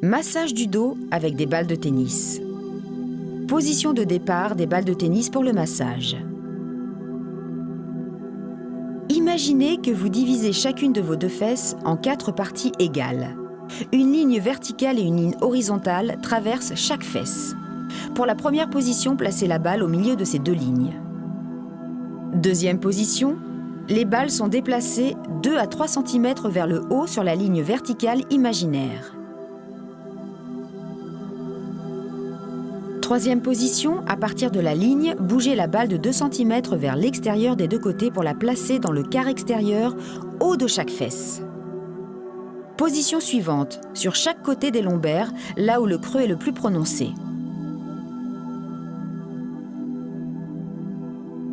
Massage du dos avec des balles de tennis. Position de départ des balles de tennis pour le massage. Imaginez que vous divisez chacune de vos deux fesses en 4 parties égales. Une ligne verticale et une ligne horizontale traversent chaque fesse. Pour la première position, placez la balle au milieu de ces 2 lignes. Deuxième position, les balles sont déplacées 2 à 3 cm vers le haut sur la ligne verticale imaginaire. Troisième position, à partir de la ligne, bougez la balle de 2 cm vers l'extérieur des 2 côtés pour la placer dans le quart extérieur, haut de chaque fesse. Position suivante, sur chaque côté des lombaires, là où le creux est le plus prononcé.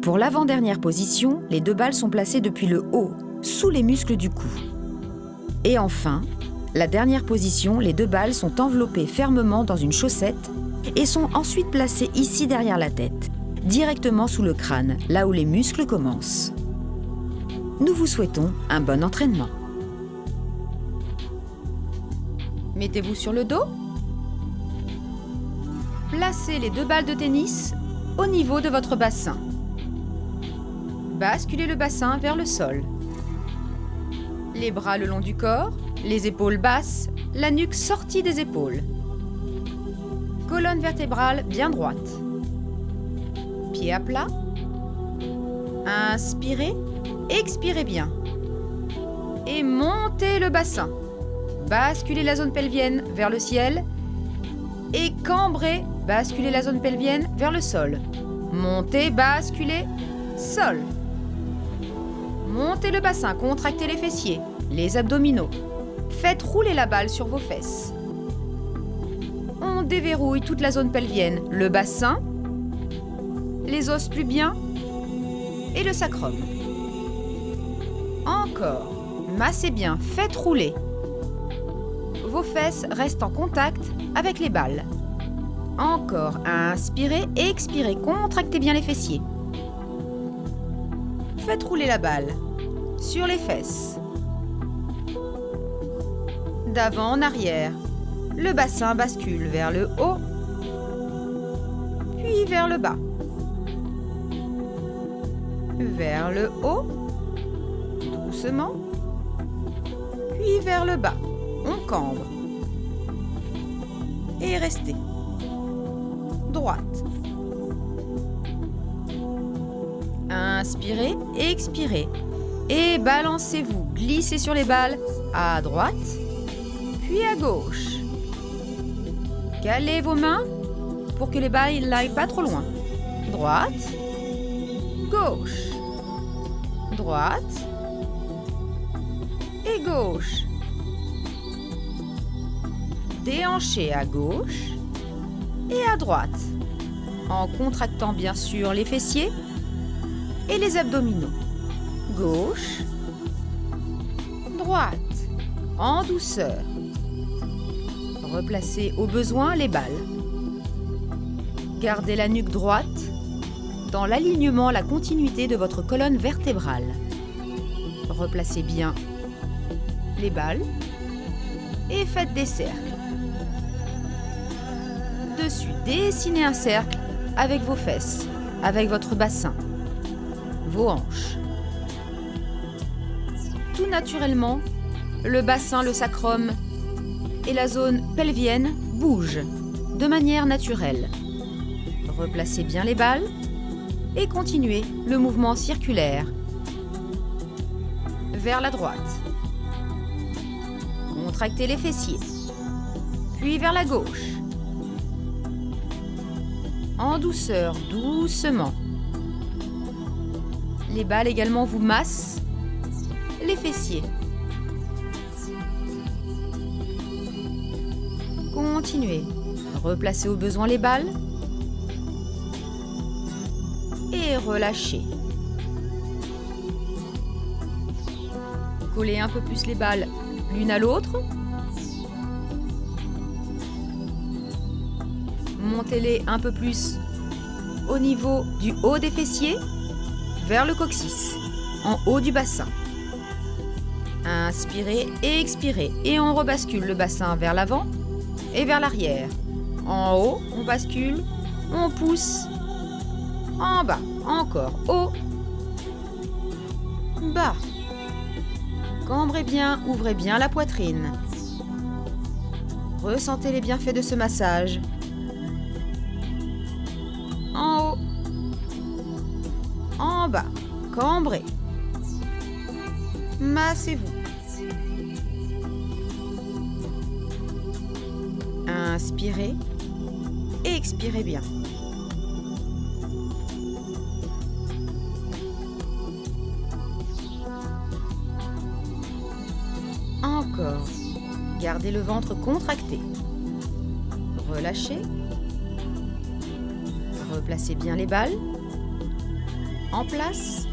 Pour l'avant-dernière position, les 2 balles sont placées depuis le haut, sous les muscles du cou. Et enfin, la dernière position, les 2 balles sont enveloppées fermement dans une chaussette et sont ensuite placées ici derrière la tête, directement sous le crâne, là où les muscles commencent. Nous vous souhaitons un bon entraînement. Mettez-vous sur le dos. Placez les 2 balles de tennis au niveau de votre bassin. Basculez le bassin vers le sol. Les bras le long du corps, les épaules basses, la nuque sortie des épaules. Colonne vertébrale bien droite. Pieds à plat. Inspirez, expirez bien. Et montez le bassin. Basculez la zone pelvienne vers le ciel. Et cambrez, basculez la zone pelvienne vers le sol. Montez, basculez, sol. Montez le bassin, contractez les fessiers, les abdominaux. Faites rouler la balle sur vos fesses. On déverrouille toute la zone pelvienne, le bassin, les os pubiens et le sacrum. Encore, massez bien, faites rouler. Vos fesses restent en contact avec les balles. Encore, inspirez et expirez, contractez bien les fessiers. Faites rouler la balle sur les fesses. D'avant en arrière, le bassin bascule vers le haut, puis vers le bas. Vers le haut, doucement, puis vers le bas. On cambre. Et restez. Droite. Inspirez et expirez. Et balancez-vous. Glissez sur les balles à droite, puis à gauche. Calez vos mains pour que les balles n'aillent pas trop loin. Droite, gauche, droite et gauche. Déhanchez à gauche et à droite, en contractant bien sûr les fessiers et les abdominaux. Gauche, droite, en douceur. Replacez au besoin les balles. Gardez la nuque droite dans l'alignement, la continuité de votre colonne vertébrale. Replacez bien les balles et faites des cercles. Dessus, dessinez un cercle avec vos fesses, avec votre bassin, vos hanches. Tout naturellement, le bassin, le sacrum et la zone pelvienne bougent de manière naturelle. Replacez bien les balles et continuez le mouvement circulaire vers la droite. Contractez les fessiers, puis vers la gauche. En douceur, doucement. Les balles également vous massent les fessiers. Continuez. Replacez au besoin les balles. Et relâchez. Collez un peu plus les balles l'une à l'autre. Montez-les un peu plus au niveau du haut des fessiers vers le coccyx, en haut du bassin. Inspirez et expirez et on rebascule le bassin vers l'avant et vers l'arrière. En haut, on bascule, on pousse. En bas, encore, haut, bas. Cambrez bien, ouvrez bien la poitrine. Ressentez les bienfaits de ce massage. En haut, en bas, cambrez. Massez-vous. Inspirez, expirez bien. Encore. Gardez le ventre contracté. Relâchez. Replacez bien les balles. En place.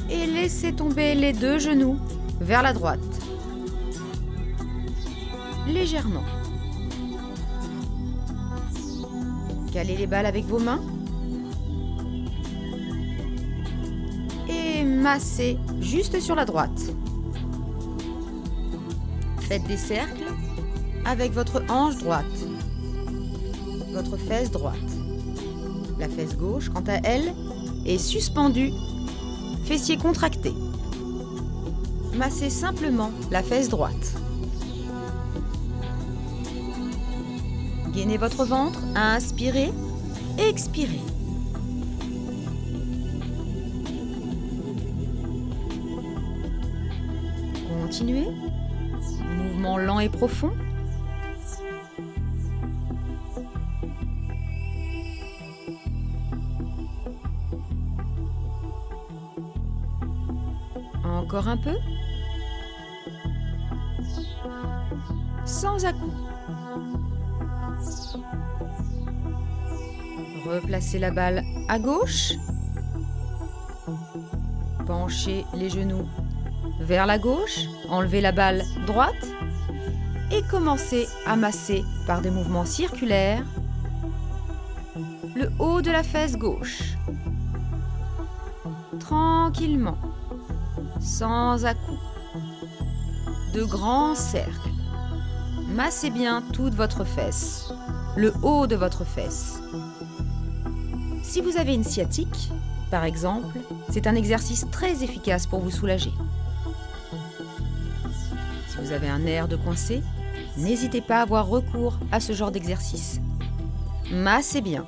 Et laissez tomber les deux genoux vers la droite. Légèrement. Calez les balles avec vos mains. Et massez juste sur la droite. Faites des cercles avec votre hanche droite. Votre fesse droite. La fesse gauche, quant à elle, est suspendue. Fessiers contractés. Massez simplement la fesse droite. Gainez votre ventre, inspirez, expirez. Continuez. Mouvement lent et profond. Encore un peu. Sans à-coups. Replacez la balle à gauche. Penchez les genoux vers la gauche. Enlevez la balle droite. Et commencez à masser par des mouvements circulaires le haut de la fesse gauche. Tranquillement. Sans à-coups. De grands cercles. Massez bien toute votre fesse, le haut de votre fesse. Si vous avez une sciatique, par exemple, c'est un exercice très efficace pour vous soulager. Si vous avez un nerf de coincé, n'hésitez pas à avoir recours à ce genre d'exercice. Massez bien.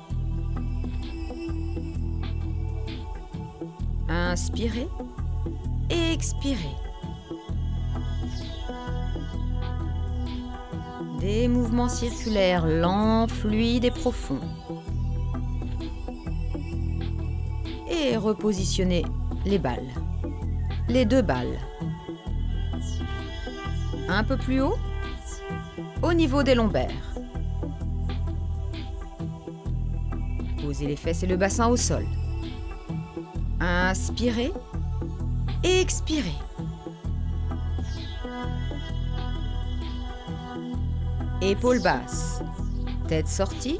Inspirez. Expirez. Des mouvements circulaires lents, fluides et profonds. Et repositionnez les balles. Les deux balles. Un peu plus haut, au niveau des lombaires. Posez les fesses et le bassin au sol. Inspirez. Expirez. Épaules basses, tête sortie,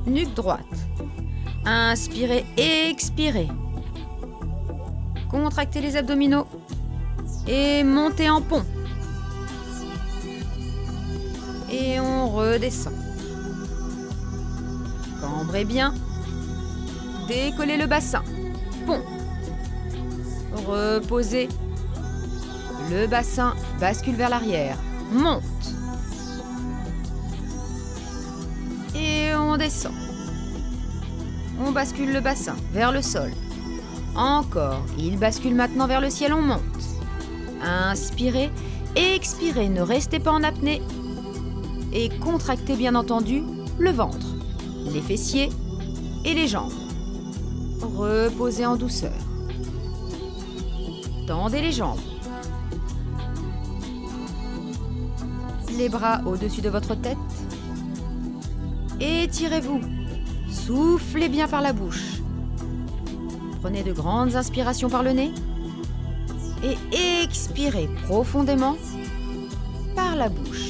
nuque droite. Inspirez, expirez. Contractez les abdominaux et montez en pont. Et on redescend. Cambrez bien. Décollez le bassin. Pont. Reposez. Le bassin bascule vers l'arrière. Monte. Et on descend. On bascule le bassin vers le sol. Encore. Il bascule maintenant vers le ciel. On monte. Inspirez. Expirez. Ne restez pas en apnée. Et contractez bien entendu le ventre, les fessiers et les jambes. Reposez en douceur. Tendez les jambes. Les bras au-dessus de votre tête. Étirez-vous. Soufflez bien par la bouche. Prenez de grandes inspirations par le nez. Et expirez profondément par la bouche.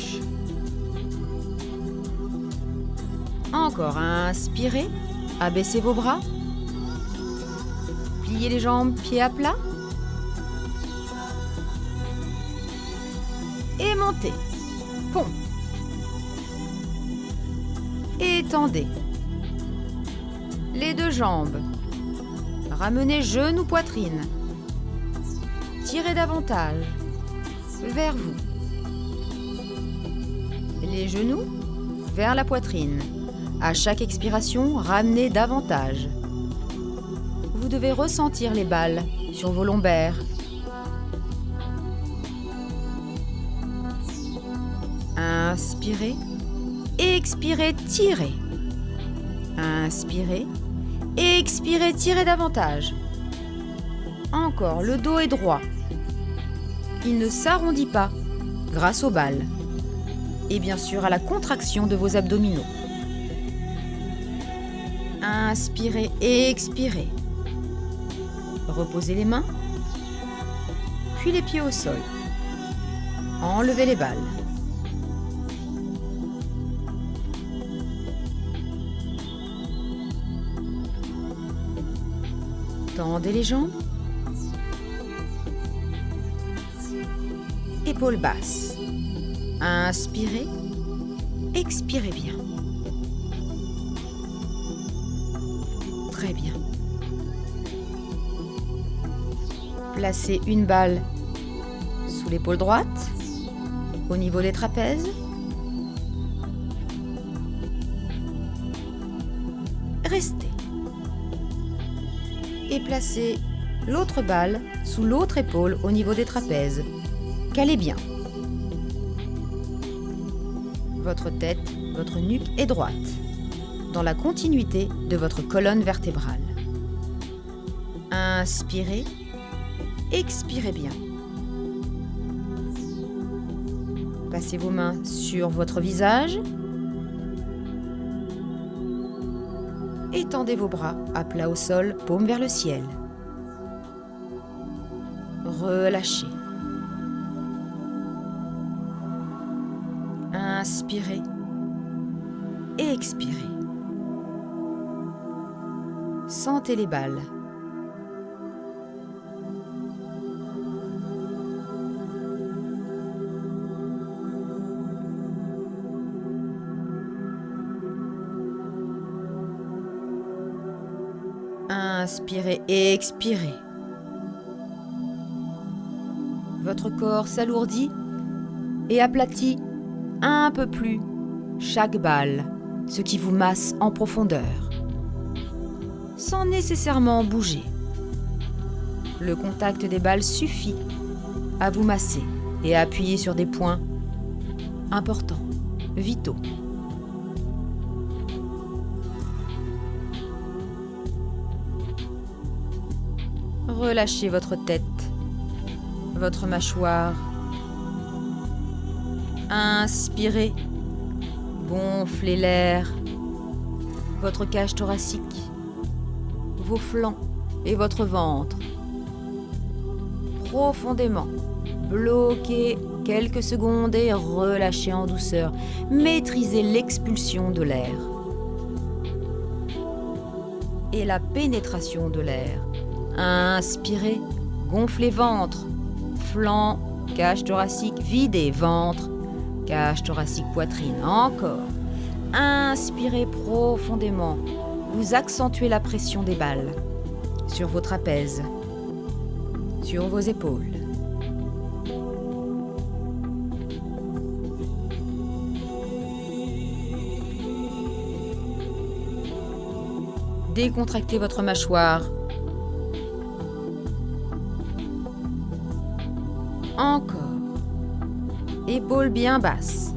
Encore, inspirez. Abaissez vos bras. Pliez les jambes pieds à plat. Et montez. Pompe. Étendez. Les deux jambes. Ramenez genoux, poitrine. Tirez davantage. Vers vous. Les genoux vers la poitrine. À chaque expiration, ramenez davantage. Vous devez ressentir les balles sur vos lombaires. Inspirez. Expirez, tirez. Inspirez. Expirez, tirez davantage. Encore, le dos est droit. Il ne s'arrondit pas grâce aux balles. Et bien sûr à la contraction de vos abdominaux. Inspirez et expirez. Reposez les mains, puis les pieds au sol. Enlevez les balles. Tendez les jambes. Épaules basses. Inspirez, expirez bien. Très bien. Placez une balle sous l'épaule droite, au niveau des trapèzes. Restez. Et placez l'autre balle sous l'autre épaule au niveau des trapèzes. Calez bien. Votre tête, votre nuque est droite, dans la continuité de votre colonne vertébrale. Inspirez, expirez bien. Passez vos mains sur votre visage. Étendez vos bras à plat au sol, paume vers le ciel. Relâchez. Inspirez et expirez. Sentez les balles. Inspirez et expirez. Votre corps s'alourdit et aplatit un peu plus chaque balle, ce qui vous masse en profondeur, sans nécessairement bouger. Le contact des balles suffit à vous masser et à appuyer sur des points importants, vitaux. Relâchez votre tête, votre mâchoire. Inspirez, gonflez l'air, votre cage thoracique, vos flancs et votre ventre. Profondément, bloquez quelques secondes et relâchez en douceur. Maîtrisez l'expulsion de l'air et la pénétration de l'air. Inspirez, gonflez ventre, flanc, cage thoracique, videz ventre, cage thoracique, poitrine. Encore. Inspirez profondément. Vous accentuez la pression des balles sur vos trapèzes, sur vos épaules. Décontractez votre mâchoire. Encore. Épaules bien basses.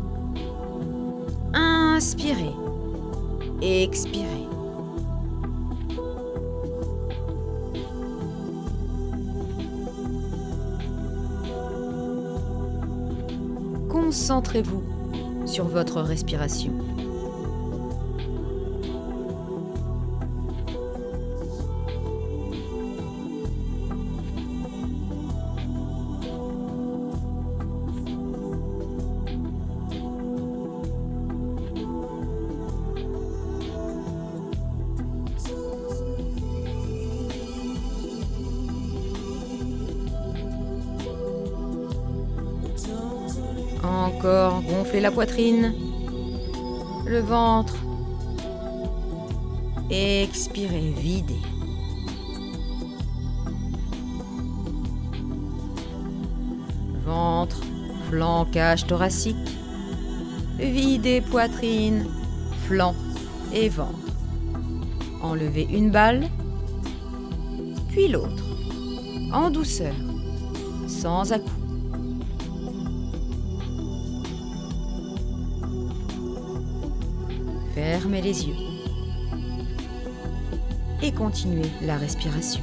Inspirez. Expirez. Concentrez-vous sur votre respiration. Encore, gonflez la poitrine, le ventre. Expirez, videz. Ventre, flanc, cage thoracique. Videz poitrine, flanc et ventre. Enlevez une balle, puis l'autre, en douceur, sans à-coups. Fermez les yeux et continuez la respiration.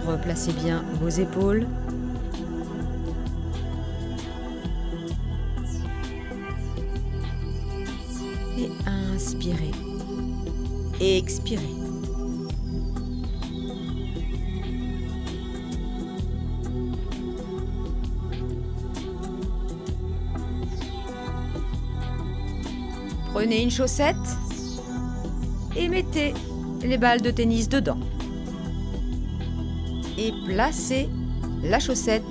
Replacez bien vos épaules. Et inspirez. Expirez. Prenez une chaussette et mettez les balles de tennis dedans. Et placez la chaussette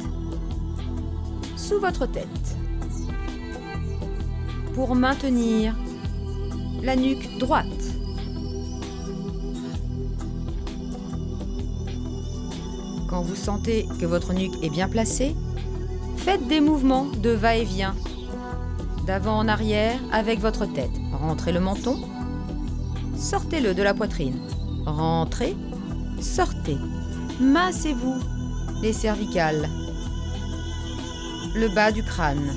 sous votre tête pour maintenir la nuque droite. Quand vous sentez que votre nuque est bien placée, faites des mouvements de va-et-vient, d'avant en arrière avec votre tête. Rentrez le menton, sortez-le de la poitrine. Rentrez, sortez. Massez-vous les cervicales, le bas du crâne.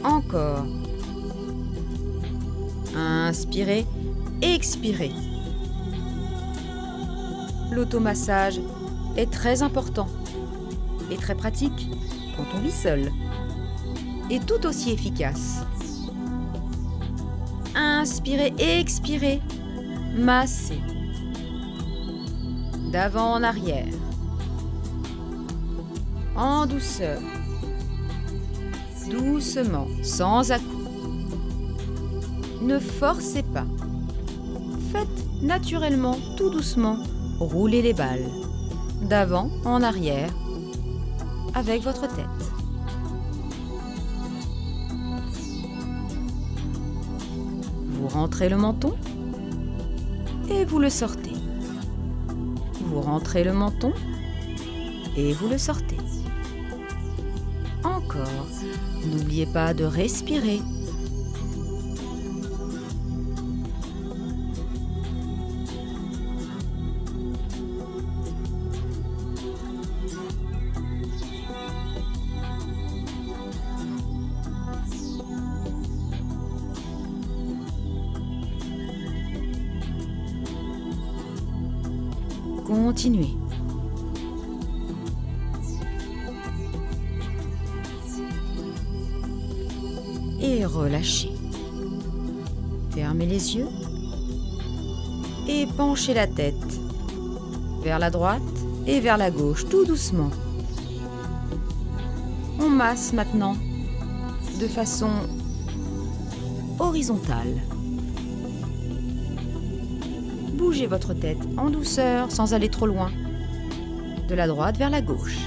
Encore. Inspirez, expirez. L'automassage est très important et très pratique quand on vit seul, et tout aussi efficace. Inspirez, expirez, massez. D'avant en arrière, en douceur, doucement, sans à-coups. Ne forcez pas. Faites naturellement, tout doucement, rouler les balles, d'avant en arrière, avec votre tête. Vous rentrez le menton et vous le sortez. Vous rentrez le menton et vous le sortez. Encore. N'oubliez pas de respirer. Continuez. Et relâchez. Fermez les yeux et penchez la tête vers la droite et vers la gauche, tout doucement. On masse maintenant de façon horizontale. Bougez votre tête en douceur sans aller trop loin, de la droite vers la gauche.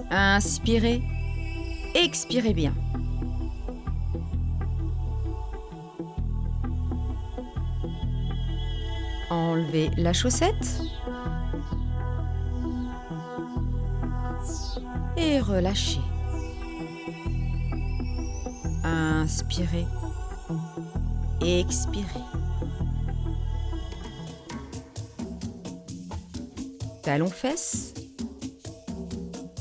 Inspirez, expirez bien. Enlevez la chaussette et relâchez. Inspirez, expirez. Talons-fesses.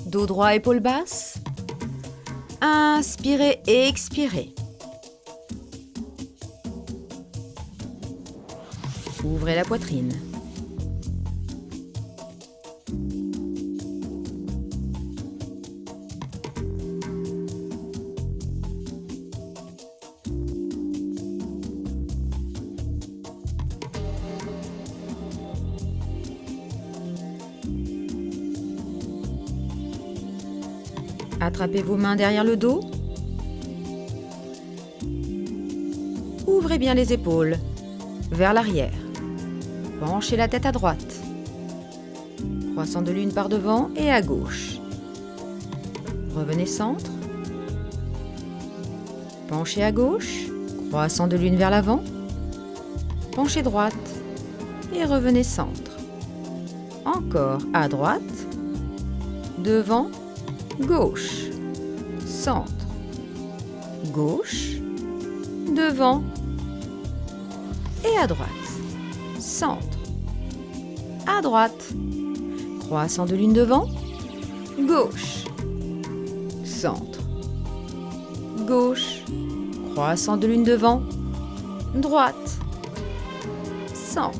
Dos droit, épaules basses. Inspirez et expirez. Ouvrez la poitrine. Attrapez vos mains derrière le dos. Ouvrez bien les épaules. vers l'arrière. Penchez la tête à droite. Croissant de lune par devant et à gauche. Revenez centre. Penchez à gauche. Croissant de lune vers l'avant. Penchez droite. Et revenez centre. Encore à droite. Devant. Gauche. Centre. Gauche. Devant. Et à droite. Centre. À droite. Croissant de lune devant. Gauche. Centre. Gauche. Croissant de lune devant. Droite. Centre.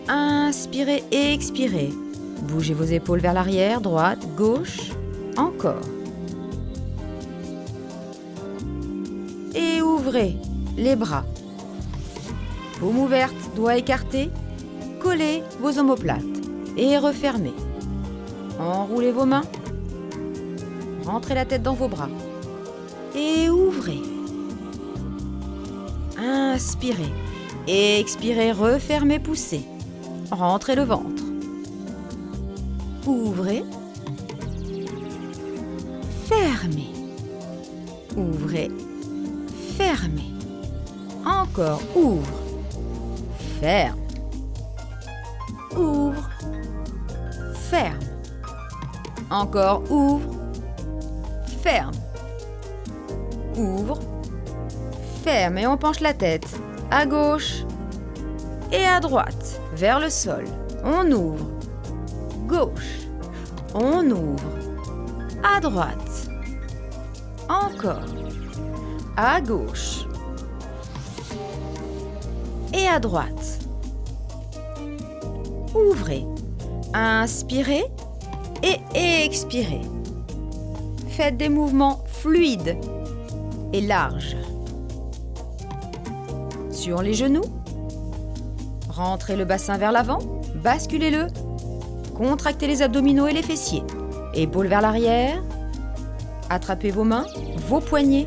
Inspirez et expirez. Bougez vos épaules vers l'arrière, droite, gauche. Encore. Et ouvrez les bras. Paume ouverte, doigts écartés. Collez vos omoplates et refermez. Enroulez vos mains. Rentrez la tête dans vos bras. Et ouvrez. Inspirez. Expirez, refermez, poussez. Rentrez le ventre. Ouvrez. Fermez. Ouvrez. Fermez. Encore, ouvre. Ferme. Ouvre. Ferme. Encore, ouvre. Ferme. Ouvre. Ferme et on penche la tête. À gauche et à droite, vers le sol. On ouvre. Gauche. On ouvre. À droite. Encore. À gauche. Et à droite. Ouvrez. Inspirez et expirez. Faites des mouvements fluides et larges. Sur les genoux. Rentrez le bassin vers l'avant, basculez-le. Contractez les abdominaux et les fessiers. Épaules vers l'arrière. Attrapez vos mains, vos poignets.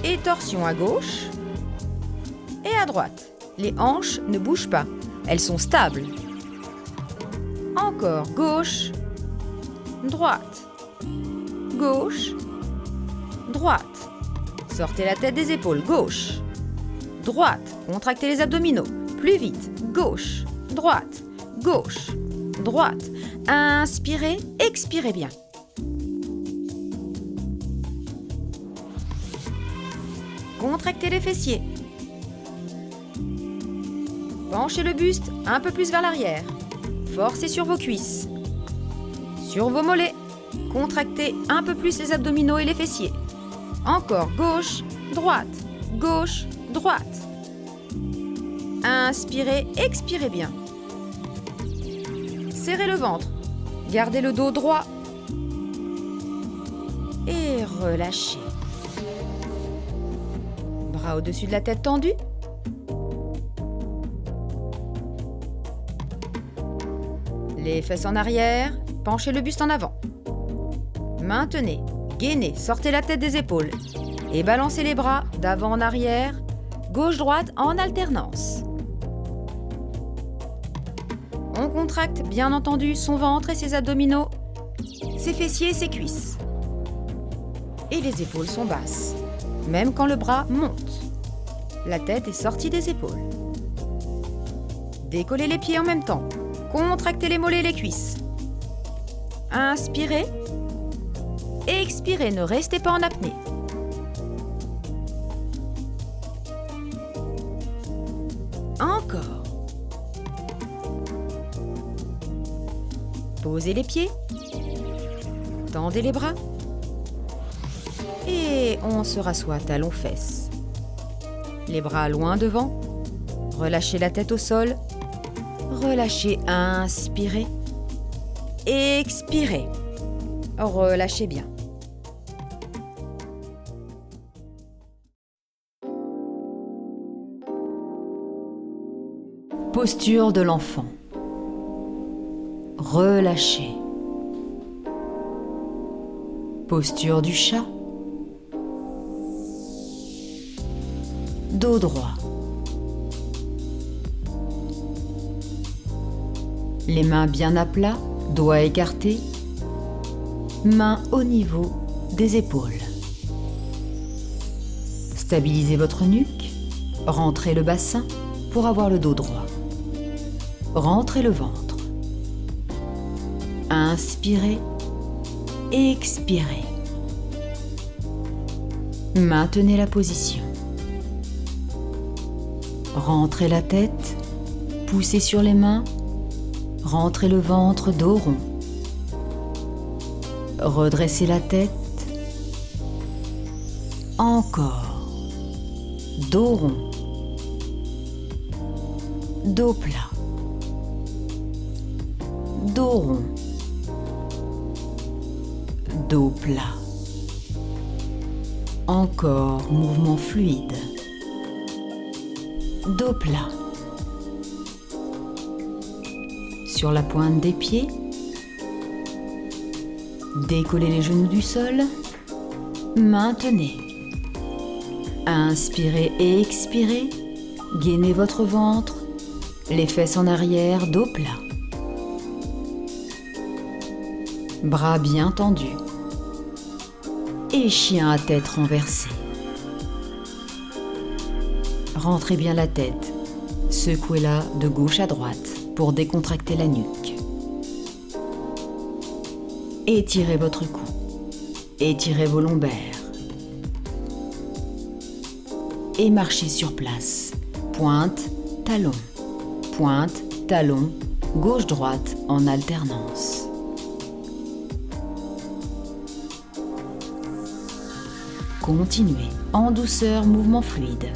Et torsion à gauche et à droite. Les hanches ne bougent pas, elles sont stables. Encore gauche, droite, gauche, droite. Sortez la tête des épaules, gauche, droite. Contractez les abdominaux, plus vite, gauche, droite, gauche, droite. Inspirez, expirez bien. Contractez les fessiers. Penchez le buste un peu plus vers l'arrière. Forcez sur vos cuisses. Sur vos mollets. Contractez un peu plus les abdominaux et les fessiers. Encore gauche, droite, gauche, droite. Inspirez, expirez bien. Serrez le ventre. Gardez le dos droit. Et relâchez. Bras au-dessus de la tête tendue. Les fesses en arrière, penchez le buste en avant. Maintenez, gainez, sortez la tête des épaules et balancez les bras d'avant en arrière, gauche-droite en alternance. On contracte bien entendu son ventre et ses abdominaux, ses fessiers et ses cuisses. Et les épaules sont basses, même quand le bras monte. La tête est sortie des épaules. Décollez les pieds en même temps. Contractez les mollets et les cuisses. Inspirez. Expirez, ne restez pas en apnée. Encore. Posez les pieds. Tendez les bras. Et on se rassoit talons-fesses. Les bras loin devant. Relâchez la tête au sol. Relâchez, inspirez. Expirez. Relâchez bien. Posture de l'enfant. Relâchez. Posture du chat. dos droit. Les mains bien à plat, doigts écartés, mains au niveau des épaules. Stabilisez votre nuque, rentrez le bassin pour avoir le dos droit. Rentrez le ventre. Inspirez, expirez. Maintenez la position. Rentrez la tête, poussez sur les mains, rentrez le ventre, dos rond. Redressez la tête. Encore. Dos rond. Dos plat. Dos rond. Dos plat. Encore mouvement fluide. Dos plat. Sur la pointe des pieds, décollez les genoux du sol, maintenez. Inspirez et expirez, gainez votre ventre, les fesses en arrière, dos plat. Bras bien tendus. Et chien à tête renversée. Rentrez bien la tête, secouez-la de gauche à droite pour décontracter la nuque. Étirez votre cou, étirez vos lombaires. Et marchez sur place, pointe, talon, gauche-droite en alternance. Continuez, en douceur, mouvement fluide.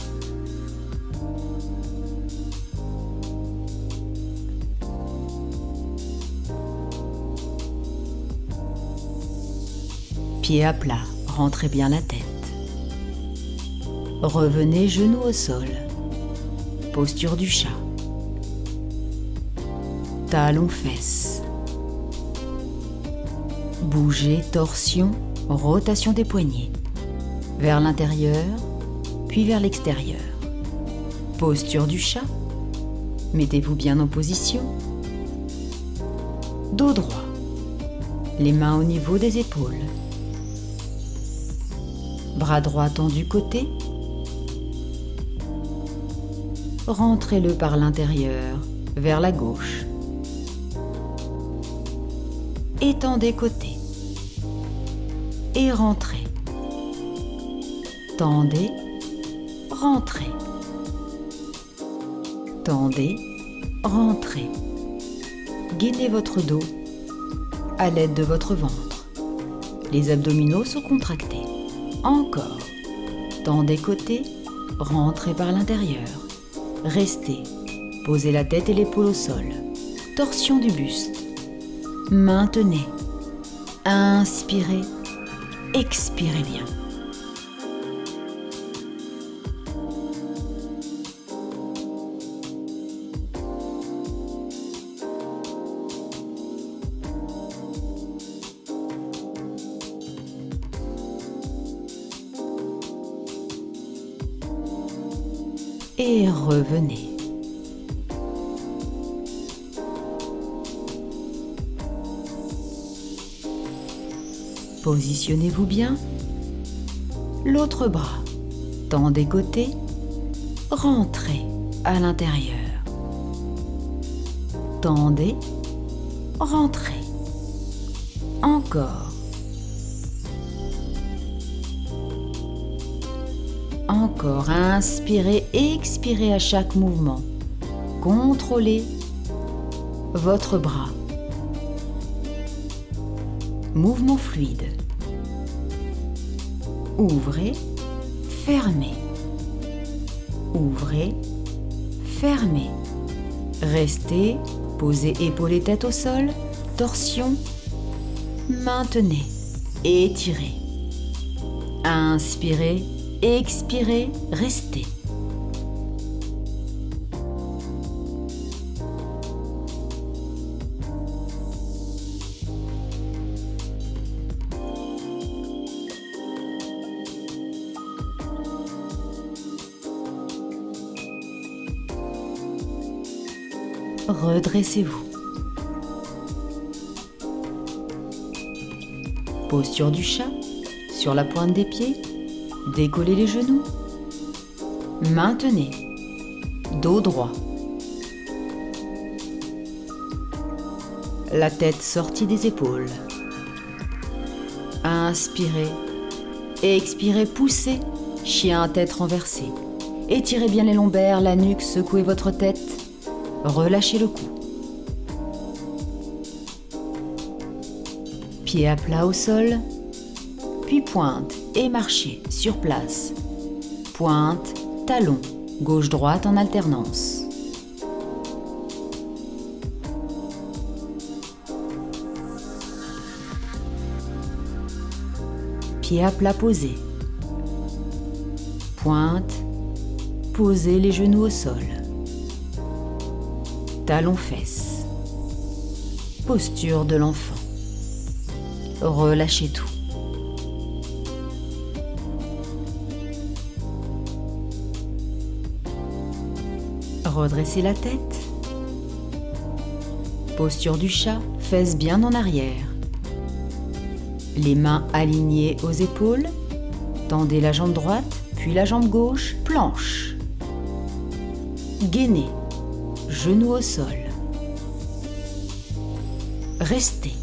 Pieds à plat, rentrez bien la tête. Revenez genoux au sol. Posture du chat. Talons fesses. Bougez, torsion, rotation des poignets. Vers l'intérieur, puis vers l'extérieur. Posture du chat. Mettez-vous bien en position. Dos droit. Les mains au niveau des épaules. Bras droit tendu côté. Rentrez-le par l'intérieur, vers la gauche. Étendez côté. Et rentrez. Tendez, rentrez. Tendez, rentrez. Gainez votre dos à l'aide de votre ventre. Les abdominaux sont contractés. Encore. Tendez côté, rentrez par l'intérieur. Restez. Posez la tête et l'épaule au sol. Torsion du buste. Maintenez. Inspirez. Expirez bien. Et revenez. Positionnez-vous bien. L'autre bras. Tendez côté. Rentrez à l'intérieur. Tendez. Rentrez. Encore. Encore, inspirez et expirez à chaque mouvement. Contrôlez votre bras. Mouvement fluide. Ouvrez, fermez. Ouvrez, fermez. Restez, posez épaules et tête au sol, torsion. Maintenez, étirez. Inspirez. Expirez, restez. Redressez-vous. Posture du chat, sur la pointe des pieds, décollez les genoux. Maintenez, dos droit. La tête sortie des épaules. Inspirez, expirez, poussez, chien à tête renversée. Étirez bien les lombaires, la nuque, secouez votre tête, relâchez le cou. Pieds à plat au sol, puis pointe et marchez sur place. Pointe, talon, gauche-droite en alternance. Pieds à plat posés. Pointe, posez les genoux au sol. Talons fesses. Posture de l'enfant. Relâchez tout. Redressez la tête. Posture du chat, fesses bien en arrière. Les mains alignées aux épaules. Tendez la jambe droite, puis la jambe gauche, planche. Gainez, genoux au sol. Restez.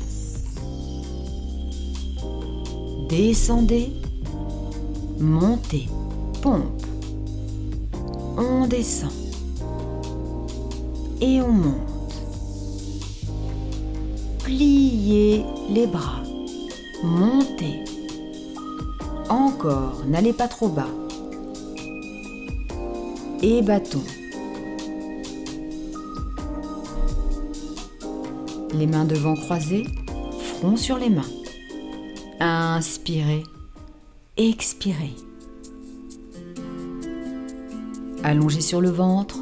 Descendez, montez, pompe. On descend. Et on monte. Pliez les bras. Montez. Encore, n'allez pas trop bas. Et bâton. Les mains devant croisées, front sur les mains. Inspirez, expirez. Allongez sur le ventre.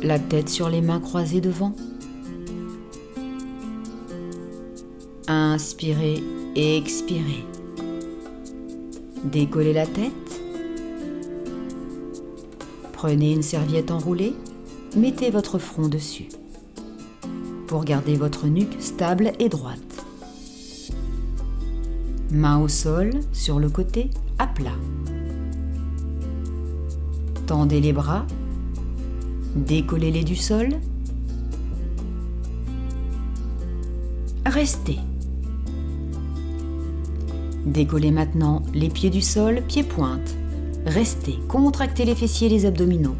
La tête sur les mains croisées devant. Inspirez et expirez. Décollez la tête. Prenez une serviette enroulée, mettez votre front dessus pour garder votre nuque stable et droite. Main au sol, sur le côté, à plat. Tendez les bras, décollez-les du sol. Restez. Décollez maintenant les pieds du sol, pieds-pointe. Restez, contractez les fessiers et les abdominaux.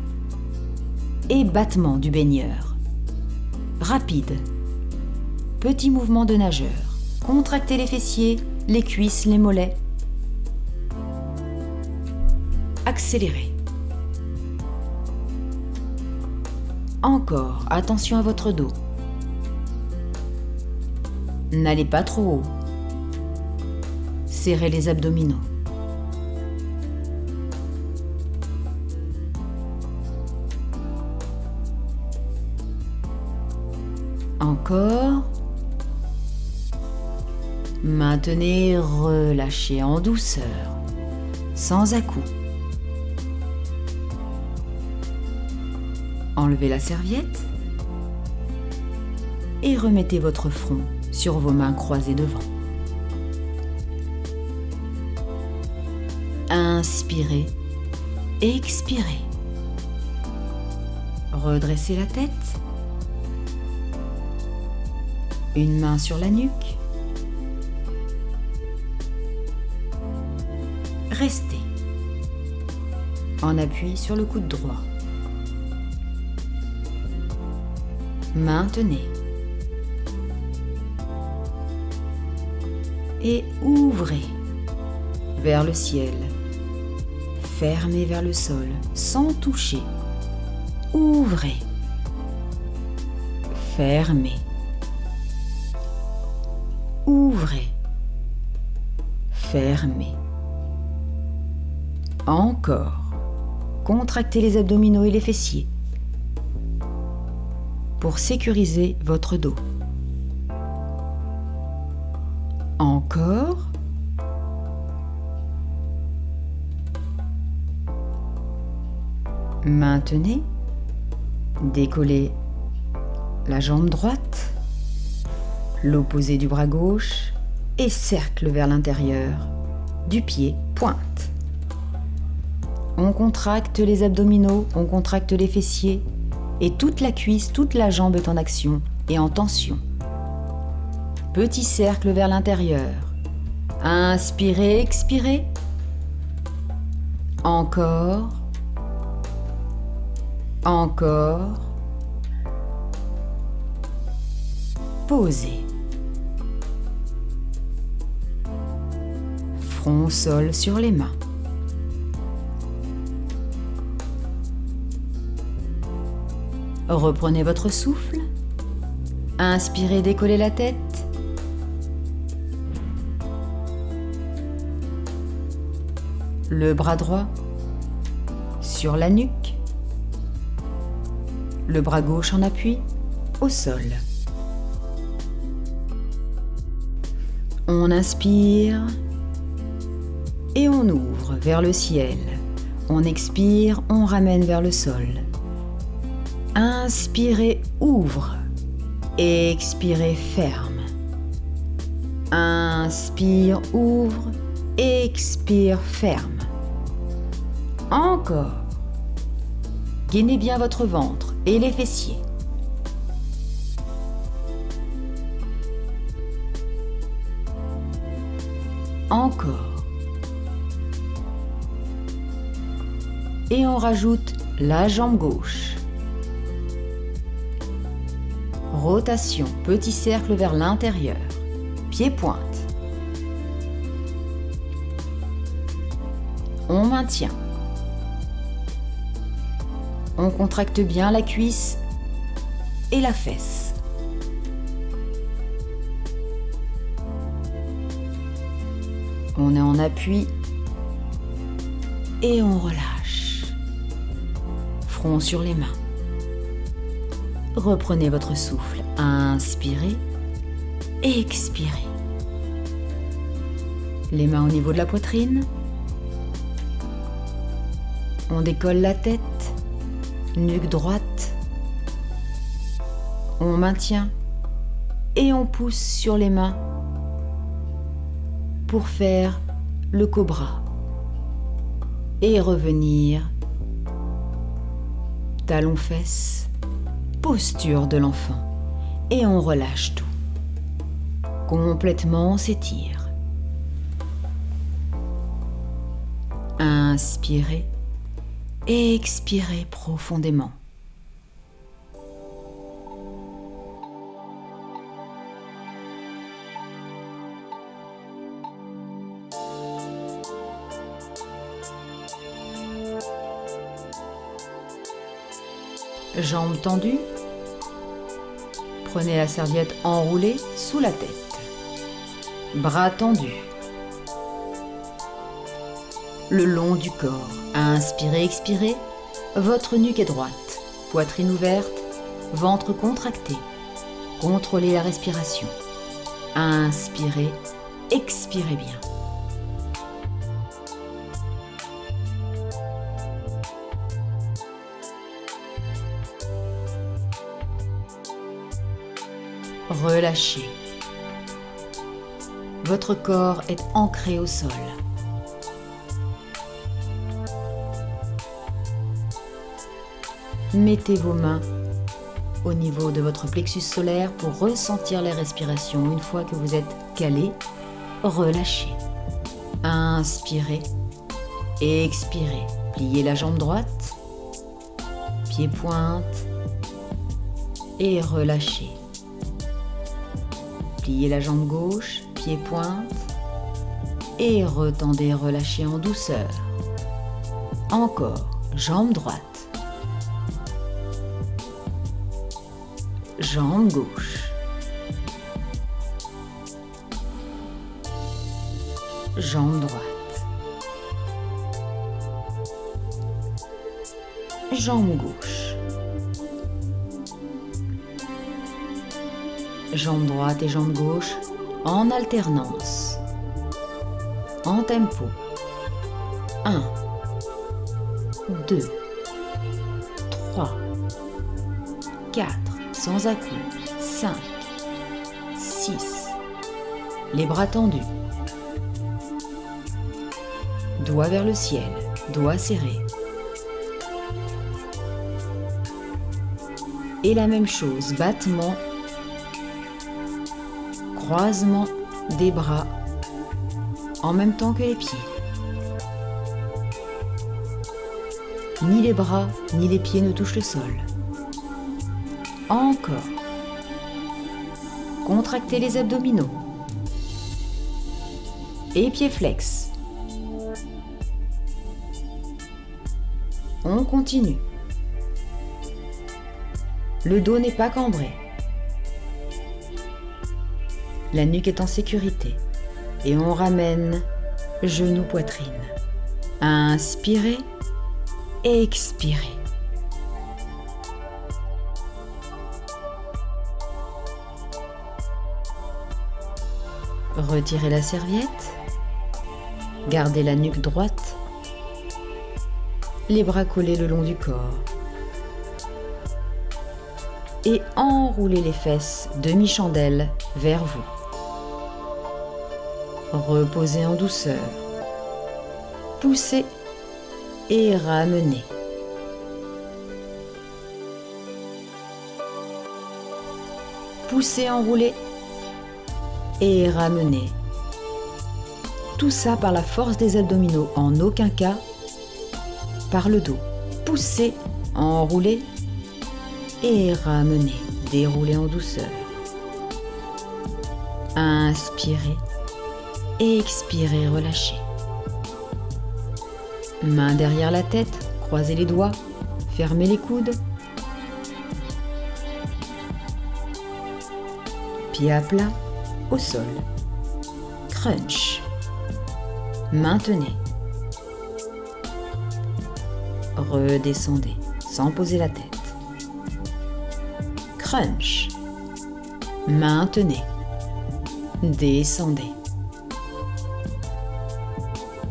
Et battement du baigneur. Rapide. Petit mouvement de nageur. Contractez les fessiers, les cuisses, les mollets. Accélérez. Encore, attention à votre dos. N'allez pas trop haut. Serrez les abdominaux. Encore. Maintenez, relâchez en douceur, sans à-coups. Enlevez la serviette et remettez votre front sur vos mains croisées devant. Inspirez, expirez. Redressez la tête. Une main sur la nuque. Restez. En appui sur le coude droit. Maintenez. Et ouvrez vers le ciel. Fermez vers le sol sans toucher. Ouvrez. Fermez. Ouvrez. Fermez. Encore. Contractez les abdominaux et les fessiers pour sécuriser votre dos. Encore. Maintenez. Décollez la jambe droite, l'opposé du bras gauche et cercle vers l'intérieur du pied pointe. On contracte les abdominaux, on contracte les fessiers et toute la cuisse, toute la jambe est en action et en tension. Petit cercle vers l'intérieur. Inspirez, expirez. Encore. Encore. Posez. Front au sol sur les mains. Reprenez votre souffle. Inspirez, décollez la tête. Le bras droit sur la nuque. Le bras gauche en appui au sol. On inspire et on ouvre vers le ciel. On expire, on ramène vers le sol. Inspirez, ouvre. Expirez, ferme. Inspire, ouvre. Expire, ferme. Encore. Gainez bien votre ventre et les fessiers. Encore. Et on rajoute la jambe gauche. Rotation, petit cercle vers l'intérieur. Pied pointe. On maintient. On contracte bien la cuisse et la fesse. On est en appui et on relâche. Front sur les mains. Reprenez votre souffle. Inspirez, expirez. Les mains au niveau de la poitrine. On décolle la tête, nuque droite. On maintient et on pousse sur les mains pour faire le cobra et revenir talons-fesses, posture de l'enfant et on relâche tout. Complètement on s'étire. Inspirez. Expirez profondément. Jambes tendues. Prenez la serviette enroulée sous la tête. Bras tendus. Le long du corps. Inspirez, expirez. Votre nuque est droite. Poitrine ouverte. Ventre contracté. Contrôlez la respiration. Inspirez, expirez bien. Relâchez. Votre corps est ancré au sol. Mettez vos mains au niveau de votre plexus solaire pour ressentir les respirations. Une fois que vous êtes calé, relâchez. Inspirez, expirez. Pliez la jambe droite, pied pointe et relâchez. Pliez la jambe gauche, pied pointe et retendez, relâchez en douceur. Encore, jambe droite. Jambe gauche. Jambe droite. Jambe gauche. Jambe droite et jambe gauche en alternance. En tempo. 1, 2, 3, 4, sans à-coups, 5, 6. Les bras tendus. Doigts vers le ciel, doigts serrés. Et la même chose, battement, croisement des bras en même temps que les pieds. Ni les bras ni les pieds ne touchent le sol. Encore. Contractez les abdominaux. Et pieds flex. On continue. Le dos n'est pas cambré. La nuque est en sécurité. Et on ramène genou, poitrine. Inspirez, expirez. Retirez la serviette. Gardez la nuque droite. Les bras collés le long du corps. Et enroulez les fesses demi-chandelle vers vous. Reposez en douceur. Poussez et ramenez. Poussez, enroulez et ramenez. Tout ça par la force des abdominaux, en aucun cas par le dos. Poussez, enroulez et ramenez. Déroulez en douceur. Inspirez. Expirez, relâchez. Main derrière la tête, croisez les doigts, fermez les coudes. Pieds à plat, au sol. Crunch. Maintenez. Redescendez, sans poser la tête. Crunch. Maintenez. Descendez.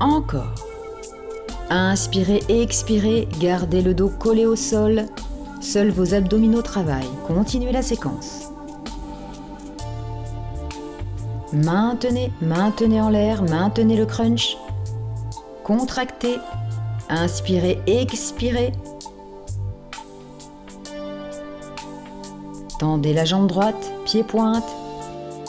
Encore. Inspirez et expirez, gardez le dos collé au sol. Seuls vos abdominaux travaillent. Continuez la séquence. Maintenez, maintenez en l'air, maintenez le crunch. Contractez. Inspirez, expirez. Tendez la jambe droite, pied pointe.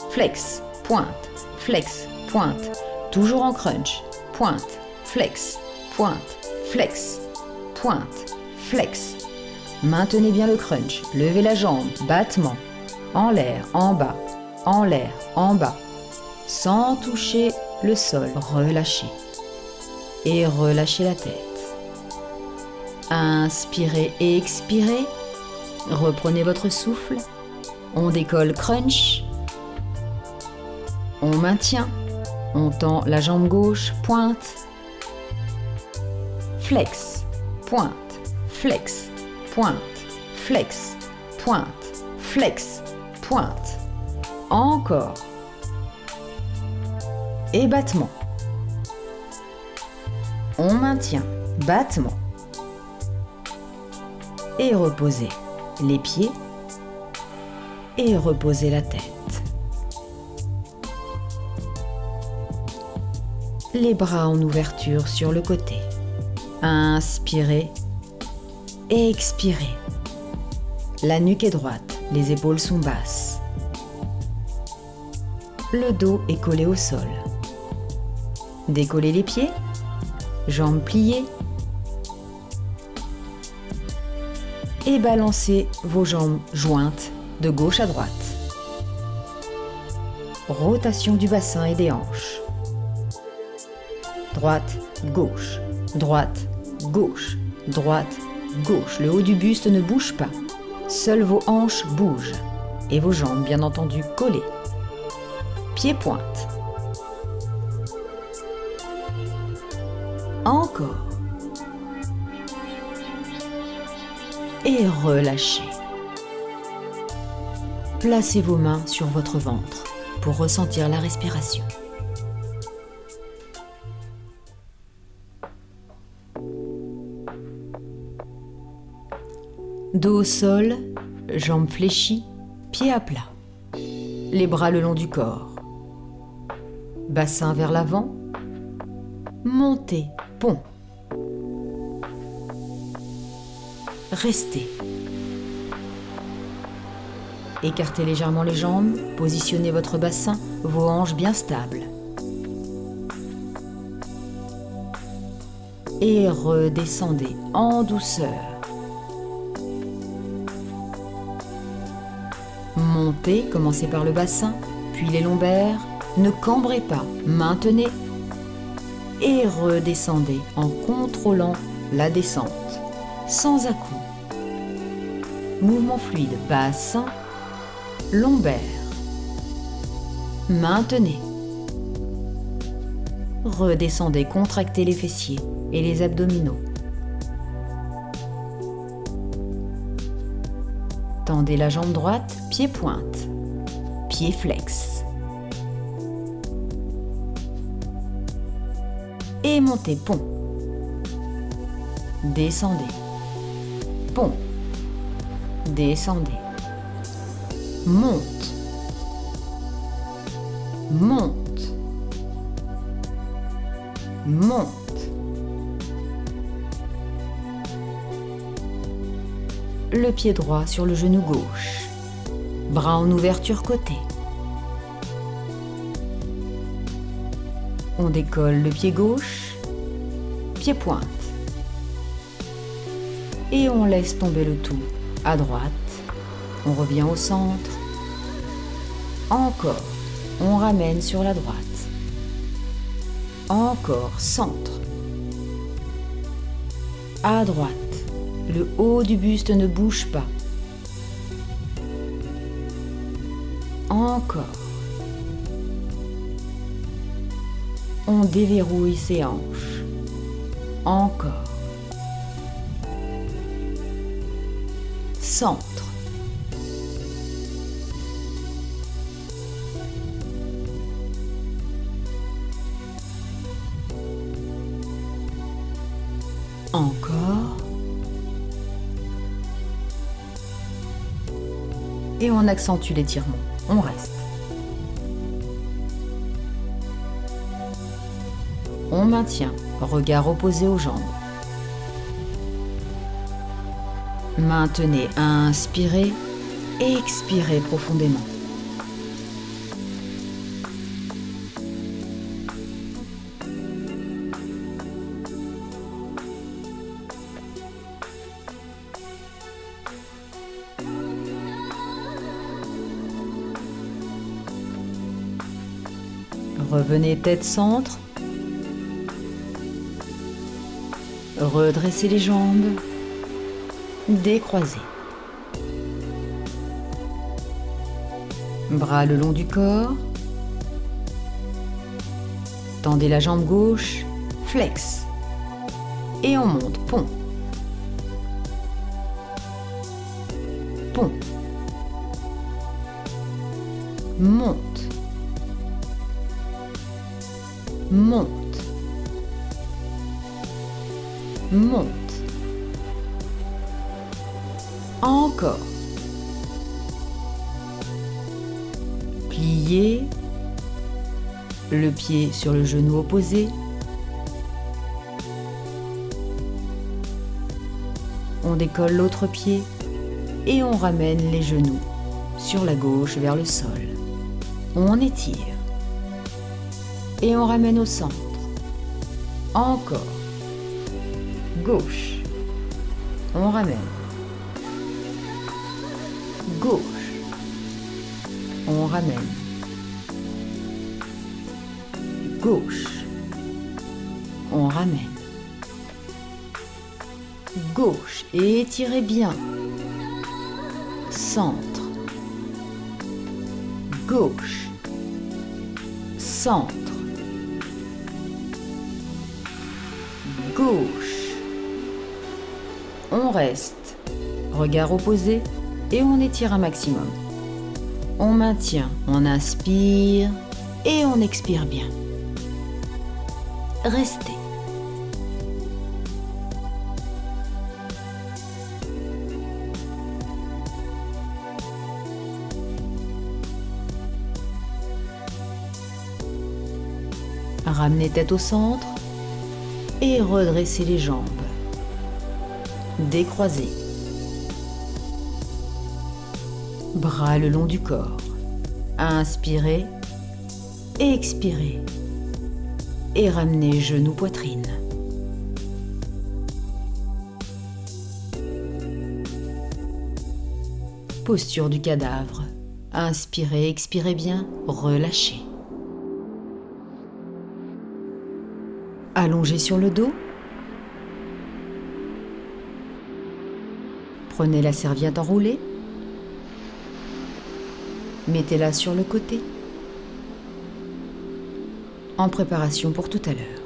Flex, pointe, flex, pointe. Toujours en crunch. Pointe, flex, pointe, flex, pointe, flex. Maintenez bien le crunch. Levez la jambe, battement. En l'air, en bas, en l'air, en bas. Sans toucher le sol. Relâchez. Et relâchez la tête. Inspirez et expirez. Reprenez votre souffle. On décolle crunch. On maintient. On tend la jambe gauche, pointe. Flex, pointe, flex, pointe, flex, pointe, flex, pointe. Encore. Et battement. On maintient, battement. Et reposez les pieds. Et reposez la tête. Les bras en ouverture sur le côté. Inspirez et expirez. La nuque est droite, les épaules sont basses. Le dos est collé au sol. Décollez les pieds, jambes pliées. Et balancez vos jambes jointes de gauche à droite. Rotation du bassin et des hanches. Droite, gauche, droite, gauche, droite, gauche. Le haut du buste ne bouge pas. Seules vos hanches bougent. Et vos jambes, bien entendu, collées. Pieds pointe. Encore. Et relâchez. Placez vos mains sur votre ventre pour ressentir la respiration. Dos au sol, Jambes fléchies, pieds à plat. Les bras le long du corps. Bassin vers l'avant. Montez, pont. Restez. Écartez légèrement les jambes, positionnez votre bassin, vos hanches bien stables. Et redescendez en douceur. Montez, commencez par le bassin, puis les lombaires. Ne cambrez pas, maintenez. Et redescendez en contrôlant la descente, sans à-coups. Mouvement fluide, bassin, lombaire. Maintenez. Redescendez, contractez les fessiers et les abdominaux. Tendez la jambe droite, pied pointe, pied flex. Et montez, pont. Descendez. Pont. Descendez. Monte. Monte. Monte. Le pied droit sur le genou gauche. Bras en ouverture côté. On décolle le pied gauche, pied pointe. Et on laisse tomber le tout à droite. On revient au centre. Encore, on ramène sur la droite. Encore, centre. À droite, le haut du buste ne bouge pas. Encore. On déverrouille ses hanches. Encore. Centre. Encore. Et on accentue l'étirement. On reste. On maintient, regard opposé aux jambes. Maintenez, inspirez et expirez profondément. Revenez tête centre. Redressez les jambes. Décroisez. Bras le long du corps. Tendez la jambe gauche. Flex. Et on monte. Pont. Pont. Monte. Monte. Monte. Encore. Pliez. Le pied sur le genou opposé. On décolle l'autre pied et on ramène les genoux sur la gauche vers le sol. On étire. Et on ramène au centre. Encore. Gauche. On ramène. Gauche. On ramène. Gauche. On ramène. Gauche. Et étirez bien. Centre. Gauche. Centre. Gauche. On reste. Regard opposé et on étire un maximum. On maintient, on inspire et on expire bien. Restez. Ramenez tête au centre et redressez les jambes. Décroisez. Bras le long du corps. Inspirez, expirez. Et ramenez genoux, poitrine. Posture du cadavre. Inspirez, expirez bien, relâchez. Allongez sur le dos. Prenez la serviette enroulée. Mettez-la sur le côté. En préparation pour tout à l'heure.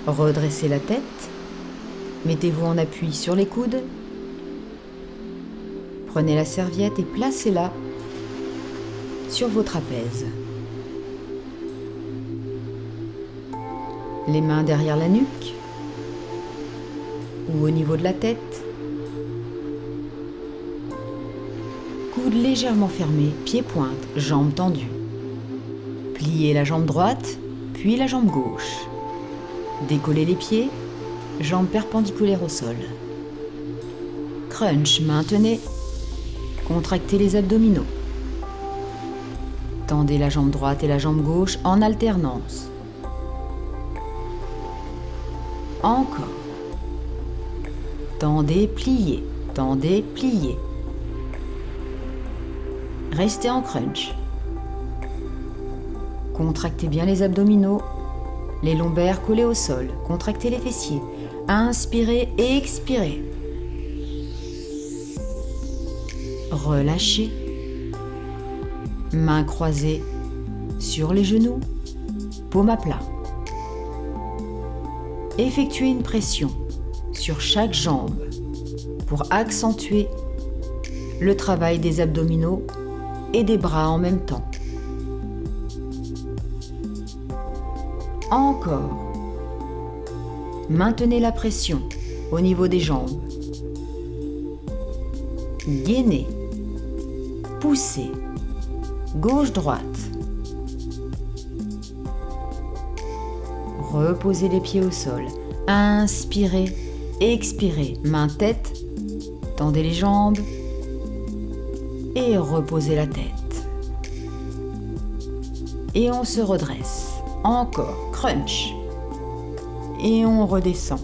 Redressez la tête. Mettez-vous en appui sur les coudes. Prenez la serviette et placez-la sur vos trapèzes. Les mains derrière la nuque ou au niveau de la tête. Coudes légèrement fermés, pieds pointes, jambes tendues. Pliez la jambe droite, puis la jambe gauche. Décollez les pieds, jambes perpendiculaires au sol. Crunch, maintenez. Contractez les abdominaux. Tendez la jambe droite et la jambe gauche en alternance. Encore. Tendez, pliez. Tendez, pliez. Restez en crunch. Contractez bien les abdominaux, les lombaires collés au sol. Contractez les fessiers. Inspirez et expirez. Relâchez. Mains croisées sur les genoux, paume à plat. Effectuez une pression sur chaque jambe pour accentuer le travail des abdominaux et des bras en même temps. Encore. Maintenez la pression au niveau des jambes. Gainez. Poussez. Gauche-droite. Reposez les pieds au sol. Inspirez, expirez. Main tête. Tendez les jambes. Et reposez la tête. Et on se redresse. Encore. Crunch. Et on redescend.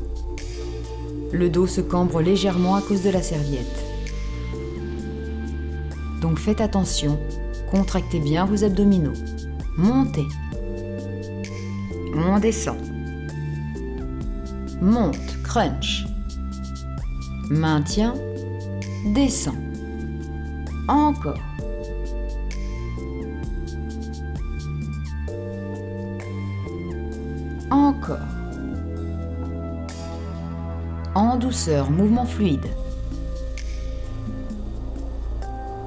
Le dos se cambre légèrement à cause de la serviette. Donc faites attention. Contractez bien vos abdominaux. Montez. On descend. Monte, crunch. Maintient, descend. Encore. Encore. En douceur, mouvement fluide.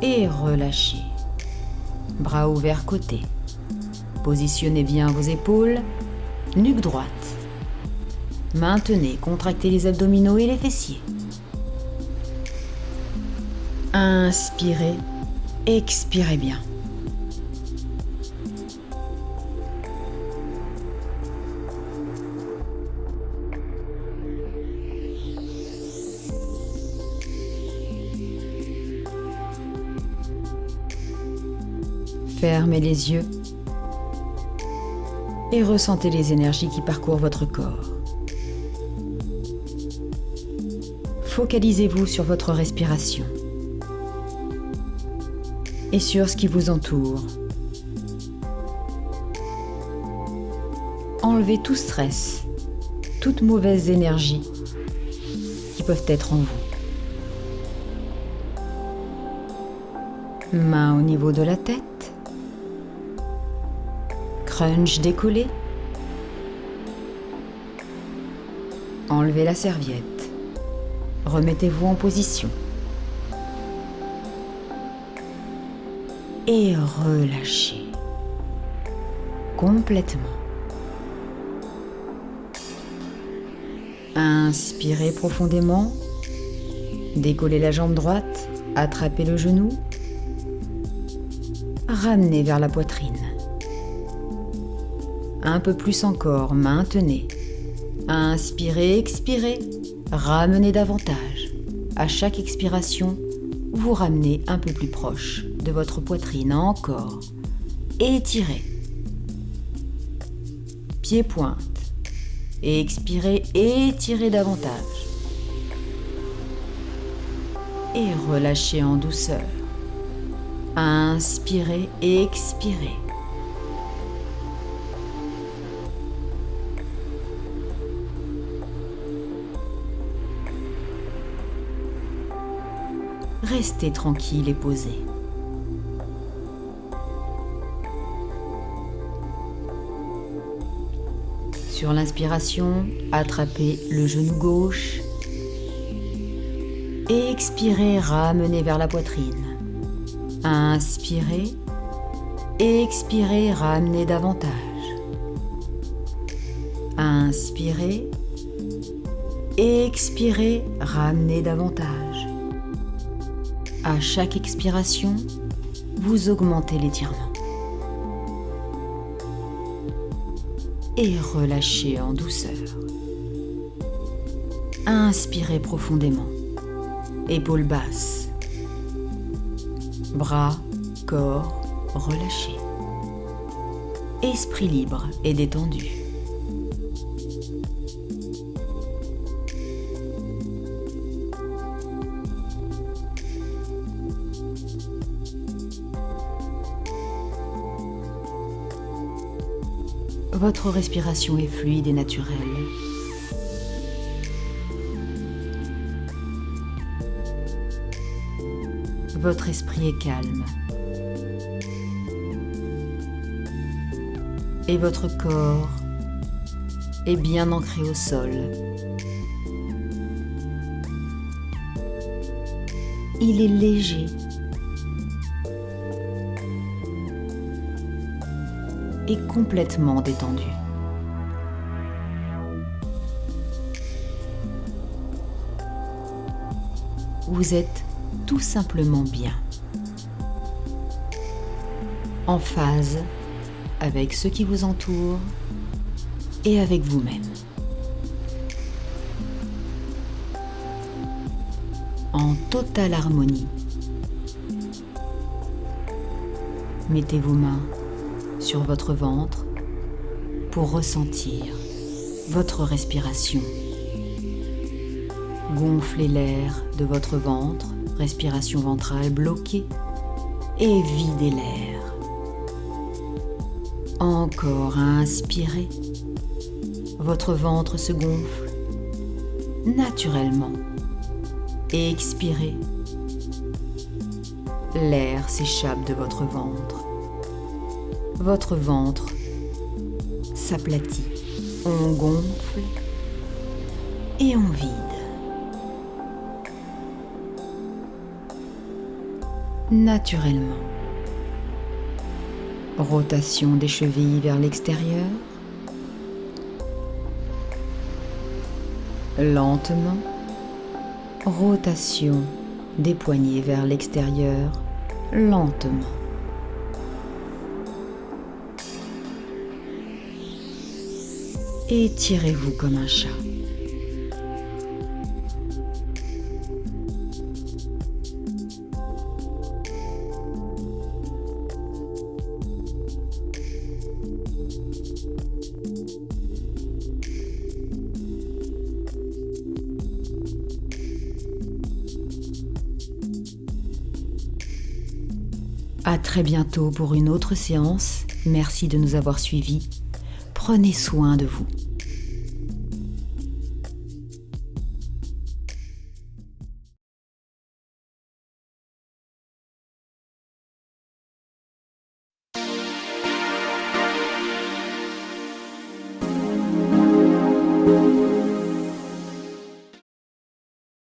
Et relâchez. Bras ouverts côté. Positionnez bien vos épaules, nuque droite. Maintenez, contractez les abdominaux et les fessiers. Inspirez, expirez bien. Fermez les yeux et ressentez les énergies qui parcourent votre corps. Focalisez-vous sur votre respiration et sur ce qui vous entoure. Enlevez tout stress, toute mauvaise énergie qui peuvent être en vous. Main au niveau de la tête. Crunch décollé. Enlevez la serviette. Remettez-vous en position. Et relâchez. Complètement. Inspirez profondément. Décollez la jambe droite. Attrapez le genou. Ramenez vers la poitrine. Un peu plus encore, maintenez. Inspirez, expirez, ramenez davantage. À chaque expiration, vous ramenez un peu plus proche de votre poitrine. Encore. Étirez. Pied-pointe. Expirez, étirez davantage. Et relâchez en douceur. Inspirez, expirez. Restez tranquille et posé. Sur l'inspiration, attrapez le genou gauche. Expirez, ramenez vers la poitrine. Inspirez, expirez, ramenez davantage. Inspirez, expirez, ramenez davantage. À chaque expiration, vous augmentez l'étirement. Et relâchez en douceur. Inspirez profondément. Épaules basses. Bras, corps relâchés. Esprit libre et détendu. Votre respiration est fluide et naturelle. Votre esprit est calme. Et votre corps est bien ancré au sol. Il est léger. Et complètement détendu. Vous êtes tout simplement bien, en phase avec ce qui vous entoure et avec vous-même. En totale harmonie. Mettez vos mains sur votre ventre pour ressentir votre respiration. Gonflez l'air de votre ventre, respiration ventrale bloquée, et videz l'air. Encore inspirez. Votre ventre se gonfle naturellement. Expirez. L'air s'échappe de votre ventre. Votre ventre s'aplatit. On gonfle et on vide. Naturellement. Rotation des chevilles vers l'extérieur. Lentement. Rotation des poignets vers l'extérieur. Lentement. Étirez-vous comme un chat. À très bientôt pour une autre séance. Merci de nous avoir suivis. Prenez soin de vous.